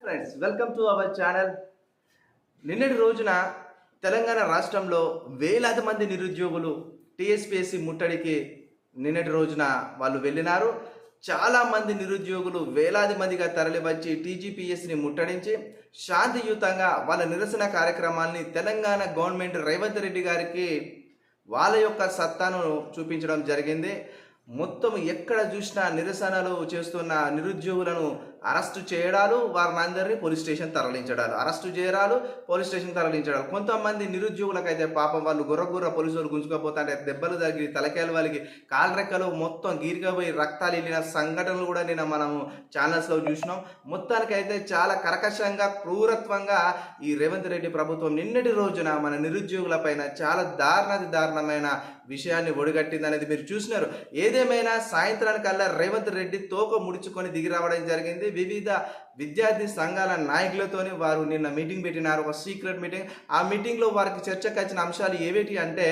Friends, welcome to our channel. నిన్నటి రోజున తెలంగాణ రాష్ట్రంలో వేలాది మంది నిరుద్యోగులు టీఎస్పీఎస్సీ ముట్టడికి నిన్నటి రోజున వాళ్ళు వెళ్ళినారు. చాలామంది నిరుద్యోగులు వేలాది మందిగా తరలివచ్చి టీజీపీఎస్సీని ముట్టడించి శాంతియుతంగా వాళ్ళ నిరసన కార్యక్రమాన్ని తెలంగాణ గవర్నమెంట్ రేవంత్ రెడ్డి గారికి వాళ్ళ యొక్క సత్తాను చూపించడం జరిగింది. మొత్తం ఎక్కడ చూసినా నిరసనలు చేస్తున్న నిరుద్యోగులను అరెస్టు చేయడాలు, వారిని అందరినీ పోలీస్ స్టేషన్ తరలించడాలు, అరెస్టు చేయడాలు, పోలీస్ స్టేషన్ తరలించడాలు. కొంతమంది నిరుద్యోగులకైతే పాపం వాళ్ళు గుర్ర పోలీసులు గుంజుకపోతుంటే దెబ్బలు తగిలి తలకాయలు వాళ్ళకి కాలరెక్కలు మొత్తం గీరికపోయి రక్తాలు వెళ్ళిన సంఘటనలు కూడా నేను మనము ఛానల్స్లో చూసినాం. మొత్తానికైతే చాలా కర్కశంగా క్రూరత్వంగా ఈ రేవంత్ రెడ్డి ప్రభుత్వం నిన్నటి రోజున మన నిరుద్యోగుల పైన చాలా దారుణమైన విషయాన్ని ఒడిగట్టింది అనేది మీరు చూసినారు. ఏదేమైనా సాయంత్రానికల్లా రేవంత్ రెడ్డి తోక ముడుచుకొని దిగి రావడం జరిగింది. వివిధ విద్యార్థి సంఘాల నాయకులతోని వారు నిన్న మీటింగ్ పెట్టినారు, ఒక సీక్రెట్ మీటింగ్. ఆ మీటింగ్లో వారికి చర్చకు వచ్చిన అంశాలు ఏవేటి అంటే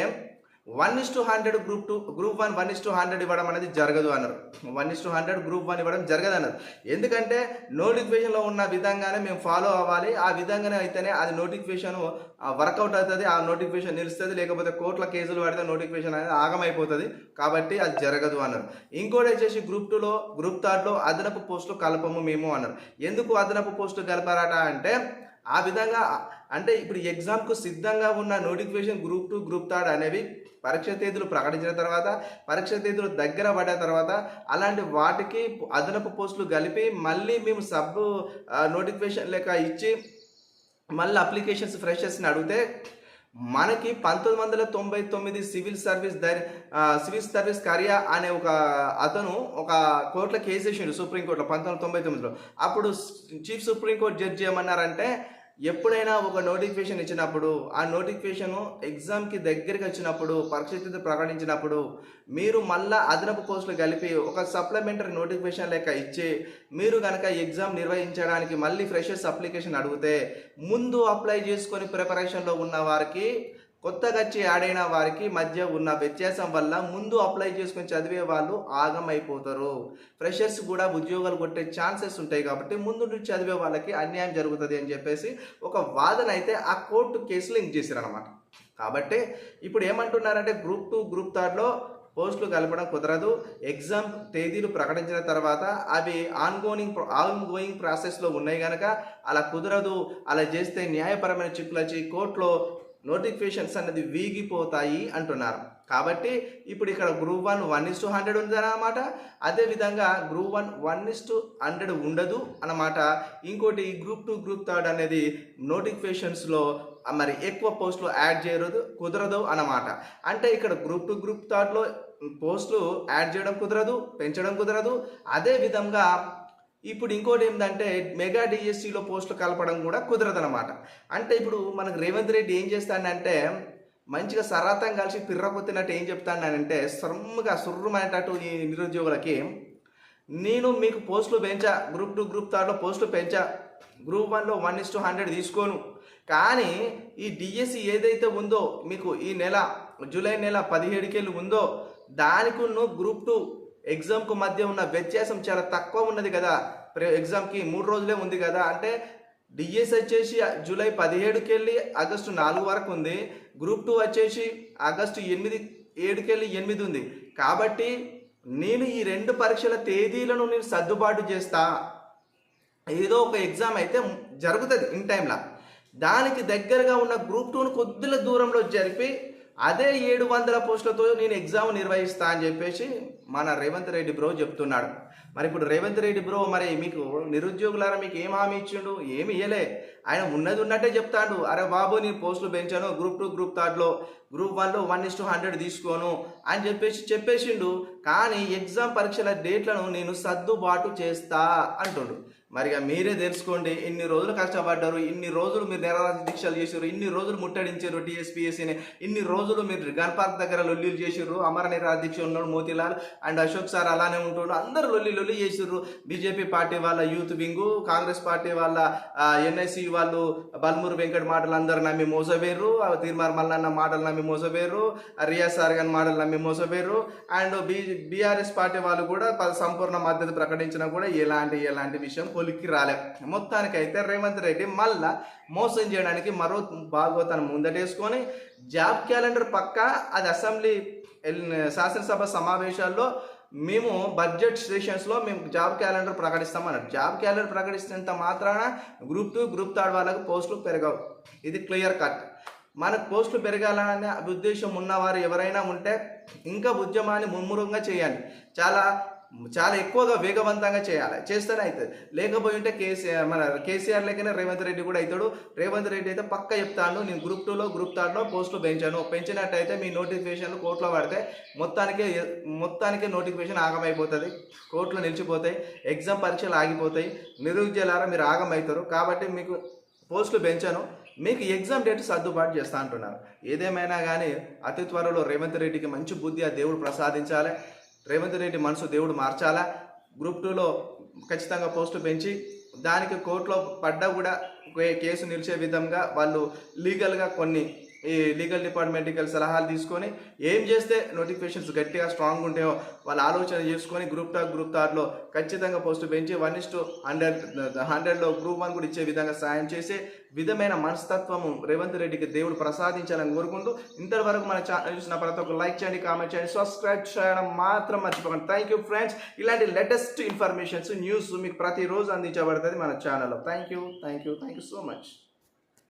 1:100 గ్రూప్ 2 గ్రూప్ 1 1:100 ఇవ్వడం అనేది జరగదు అన్నారు. 1:100 గ్రూప్ 1 ఇవ్వడం జరగదు అన్నారు. ఎందుకంటే నోటిఫికేషన్లో ఉన్న విధంగానే మేము ఫాలో అవ్వాలి, ఆ విధంగానే అయితేనే అది నోటిఫికేషన్ వర్కౌట్ అవుతుంది, ఆ నోటిఫికేషన్ నిలుస్తుంది. లేకపోతే కోర్టుల కేసులు పడితే నోటిఫికేషన్ అనేది ఆగమైపోతుంది, కాబట్టి అది జరగదు అన్నారు. ఇంకోటి వచ్చేసి గ్రూప్ 2లో గ్రూప్ 3లో అదనపు పోస్టులు కలపము మేము అన్నారు. ఎందుకు అదనపు పోస్టులు కలపారట అంటే ఆ విధంగా అంటే ఇప్పుడు ఎగ్జామ్కు సిద్ధంగా ఉన్న నోటిఫికేషన్ గ్రూప్ 2 గ్రూప్ 3 అనేవి పరీక్ష తేదీలు ప్రకటించిన తర్వాత, పరీక్ష తేదీలు దగ్గర పడిన తర్వాత అలాంటి వాటికి అదనపు పోస్టులు కలిపి మళ్ళీ మేము నోటిఫికేషన్ లెక్క ఇచ్చి మళ్ళీ అప్లికేషన్స్ ఫ్రెషర్స్ని అడిగితే మనకి 1999 సివిల్ సర్వీస్ కరియా అనే ఒక అతను ఒక కోర్టులో కేసు వేసిండు సుప్రీంకోర్టులో 1999లో. అప్పుడు చీఫ్ సుప్రీంకోర్టు జడ్జి ఏమన్నారంటే ఎప్పుడైనా ఒక నోటిఫికేషన్ ఇచ్చినప్పుడు ఆ నోటిఫికేషను ఎగ్జామ్కి దగ్గరికి వచ్చినప్పుడు పరీక్ష ప్రకటించినప్పుడు మీరు మళ్ళా అదనపు పోస్టులు కలిపి ఒక సప్లిమెంటరీ నోటిఫికేషన్ లెక్క ఇచ్చి మీరు కనుక ఎగ్జామ్ నిర్వహించడానికి మళ్ళీ ఫ్రెషర్స్ అప్లికేషన్ అడిగితే ముందు అప్లై చేసుకొని ప్రిపరేషన్లో ఉన్న వారికి కొత్తగా వచ్చి యాడ్ అయిన వారికి మధ్య ఉన్న వ్యత్యాసం వల్ల ముందు అప్లై చేసుకొని చదివే వాళ్ళు ఆగమైపోతారు. ఫ్రెషర్స్ కూడా ఉద్యోగాలు కొట్టే ఛాన్సెస్ ఉంటాయి, కాబట్టి ముందు నుంచి చదివే వాళ్ళకి అన్యాయం జరుగుతుంది అని చెప్పేసి ఒక వాదన అయితే ఆ కోర్టు కేసులో లింక్ చేశారనమాట. కాబట్టి ఇప్పుడు ఏమంటున్నారంటే గ్రూప్ 2 గ్రూప్ 3లో పోస్టులు కలపడం కుదరదు. ఎగ్జామ్ తేదీలు ప్రకటించిన తర్వాత అవి ఆన్గోయింగ్ ప్రాసెస్లో ఉన్నాయి కనుక అలా కుదరదు. అలా చేస్తే న్యాయపరమైన చిక్కులు వచ్చి కోర్టులో నోటిఫికేషన్స్ అనేది వీగిపోతాయి అంటున్నారు. కాబట్టి ఇప్పుడు ఇక్కడ గ్రూప్ 1 1:100 ఉందన్నమాట. అదేవిధంగా గ్రూప్ 1 1:100 ఉండదు అన్నమాట. ఇంకోటి గ్రూప్ 2 గ్రూప్ 3 అనేది నోటిఫికేషన్స్లో మరి ఎక్కువ పోస్టులు యాడ్ చేయదు, కుదరదు అన్నమాట. అంటే ఇక్కడ గ్రూప్ 2 గ్రూప్ 3లో పోస్టులు యాడ్ చేయడం కుదరదు, పెంచడం కుదరదు. అదేవిధంగా ఇప్పుడు ఇంకోటి ఏంటంటే మెగా డిఎస్సిలో పోస్టులు కలపడం కూడా కుదరదనమాట. అంటే ఇప్పుడు మనకు రేవంత్ రెడ్డి ఏం చేస్తాడంటే మంచిగా సరాతం కలిసి పిర్రకొత్తినట్టు ఏం చెప్తానంటే సుర్రమనేటట్టు ఈ నిరుద్యోగులకి నేను మీకు పోస్టులు పెంచా, గ్రూప్ 2 గ్రూప్ 3లో పోస్టులు పెంచా, గ్రూప్ 1లో 1:100 తీసుకోను, కానీ ఈ డిఎస్సి ఏదైతే ఉందో మీకు ఈ నెల జూలై నెల 17కెళ్ళి ఉందో దానికి గ్రూప్ 2 ఎగ్జామ్కు మధ్య ఉన్న వ్యత్యాసం చాలా తక్కువ ఉన్నది కదా. ఎగ్జామ్కి 3 రోజులే ఉంది కదా. అంటే డిఎస్ వచ్చేసి జూలై 17కి వెళ్ళి ఆగస్టు 4 వరకు ఉంది, గ్రూప్ 2 వచ్చేసి ఆగస్టు 7కెళ్ళి 8 ఉంది. కాబట్టి నేను ఈ 2 పరీక్షల తేదీలను నేను సర్దుబాటు చేస్తా. ఏదో ఒక ఎగ్జామ్ అయితే జరుగుతుంది ఇన్ టైంలో, దానికి దగ్గరగా ఉన్న గ్రూప్ 2ను కొద్దిగా దూరంలో జరిపి అదే 700 పోస్టులతో నేను ఎగ్జామ్ నిర్వహిస్తా అని చెప్పేసి మన రేవంత్ రెడ్డి బ్రో చెప్తున్నాడు. మరి ఇప్పుడు రేవంత్ రెడ్డి బ్రో మరి మీకు నిరుద్యోగులారా మీకు ఏం హామీ ఇచ్చిండు? ఏమి ఇయ్యలే. ఆయన ఉన్నది ఉన్నట్టే చెప్తాడు, అరే బాబు నేను పోస్టులు పెంచాను, గ్రూప్ 2 గ్రూప్ 3లో గ్రూప్ 1లో 1:100 తీసుకోను అని చెప్పేసిండు. కానీ ఎగ్జామ్ పరీక్షల డేట్లను నేను సర్దుబాటు చేస్తా అంటుండు. మరిగా మీరే తెలుసుకోండి, ఇన్ని రోజులు కష్టపడ్డారు, ఇన్ని రోజులు మీరు నిరాహార దీక్షలు చేసారు, ఇన్ని రోజులు ముట్టడించారు టీఎస్పీఎస్సీని, ఇన్ని రోజులు మీరు గన్ పార్క్ దగ్గర లొల్లీలు చేసారు. అమర నిరాహార దీక్ష ఉన్నాడు మోతీలాల్ అండ్ అశోక్ సార్ అలానే ఉంటున్నాడు, అందరూ లొల్లి చేసారు. బీజేపీ పార్టీ వాళ్ళ యూత్ వింగు, కాంగ్రెస్ పార్టీ వాళ్ళ ఎన్ఐసి వాళ్ళు బల్మూరు వెంకట్ మాటలు అందరు నమ్మి మోసవేరు, తీర్మార్ మల్లన్న మాటలు నమ్మి మోసవేరు, రియాజ్ సార్ గారి మాటలు నమ్మి మోసవేరు. అండ్ బీఆర్ఎస్ పార్టీ వాళ్ళు కూడా సంపూర్ణ మద్దతు ప్రకటించినా కూడా ఎలాంటి విషయం కొలిక్కి రాలే. మొత్తానికైతే రేవంత్ రెడ్డి మళ్ళా మోసం చేయడానికి మరో భాగవతాన్ని ముందటేసుకొని జాబ్ క్యాలెండర్ పక్కా అది అసెంబ్లీ శాసనసభ సమావేశాల్లో మేము బడ్జెట్ సెషన్స్లో మేము జాబ్ క్యాలెండర్ ప్రకటిస్తామన్నారు. జాబ్ క్యాలెండర్ ప్రకటిస్తున్నంత మాత్రాన గ్రూప్ 2 గ్రూప్ 3 వాళ్ళకు పోస్టులు పెరగవు. ఇది క్లియర్ కట్. మనకు పోస్టులు పెరగాలనే ఉద్దేశం ఉన్నవారు ఎవరైనా ఉంటే ఇంకా ఉద్యమాన్ని ముమ్మరంగా చేయాలి. చాలా ఎక్కువగా వేగవంతంగా చేయాలి. చేస్తేనే అవుతుంది. లేకపోయి ఉంటే కేసీఆర్ లేకనే రేవంత్ రెడ్డి కూడా అవుతాడు. రేవంత్ రెడ్డి అయితే పక్క చెప్తాను, నేను గ్రూప్ 2లో గ్రూప్ 3లో పోస్టులు పెంచినట్టయితే మీ నోటిఫికేషన్లు కోర్టులో పడితే మొత్తానికి నోటిఫికేషన్ ఆగమైపోతుంది, కోర్టులో నిలిచిపోతాయి, ఎగ్జామ్ పరీక్షలు ఆగిపోతాయి, నిరుద్యోగులారా మీరు ఆగమవుతారు. కాబట్టి మీకు పోస్టులు పెంచాను, మీకు ఎగ్జామ్ డేట్ సర్దుబాటు చేస్తా అంటున్నారు. ఏదేమైనా కానీ అతి త్వరలో రేవంత్ రెడ్డికి మంచి బుద్ధి ఆ దేవుడు ప్రసాదించాలి. రేవంత్ రెడ్డి మనసు దేవుడు మార్చాలా. గ్రూప్ 2లో ఖచ్చితంగా పోస్టు పెంచి దానికి కోర్టులో పడ్డా కూడా కేసు నిలిచే విధంగా వాళ్ళు లీగల్గా కొన్ని ఈ లీగల్ డిపార్ట్మెంట్కి సలహాలు తీసుకొని ఏం చేస్తే నోటిఫికేషన్స్ గట్టిగా స్ట్రాంగ్ ఉంటాయో వాళ్ళు ఆలోచన చేసుకొని గ్రూప్ 3లో ఖచ్చితంగా పోస్టు పెంచి 1:100లో గ్రూప్ 1 కూడా ఇచ్చే విధంగా సాయం చేసే విధమైన మనస్తత్వము రేవంత్ రెడ్డికి దేవుడు ప్రసాదించాలని కోరుకుంటూ ఇంతవరకు మన ఛానల్ చూసిన ప్రతి ఒక్క లైక్ చేయండి, కామెంట్ చేయండి, సబ్స్క్రైబ్ చేయడం మాత్రం మర్చిపోకండి. Thank you friends. ఇలాంటి లేటెస్ట్ ఇన్ఫర్మేషన్స్ న్యూస్ మీకు ప్రతిరోజు అందించబడుతుంది మన ఛానల్లో. Thank you so much.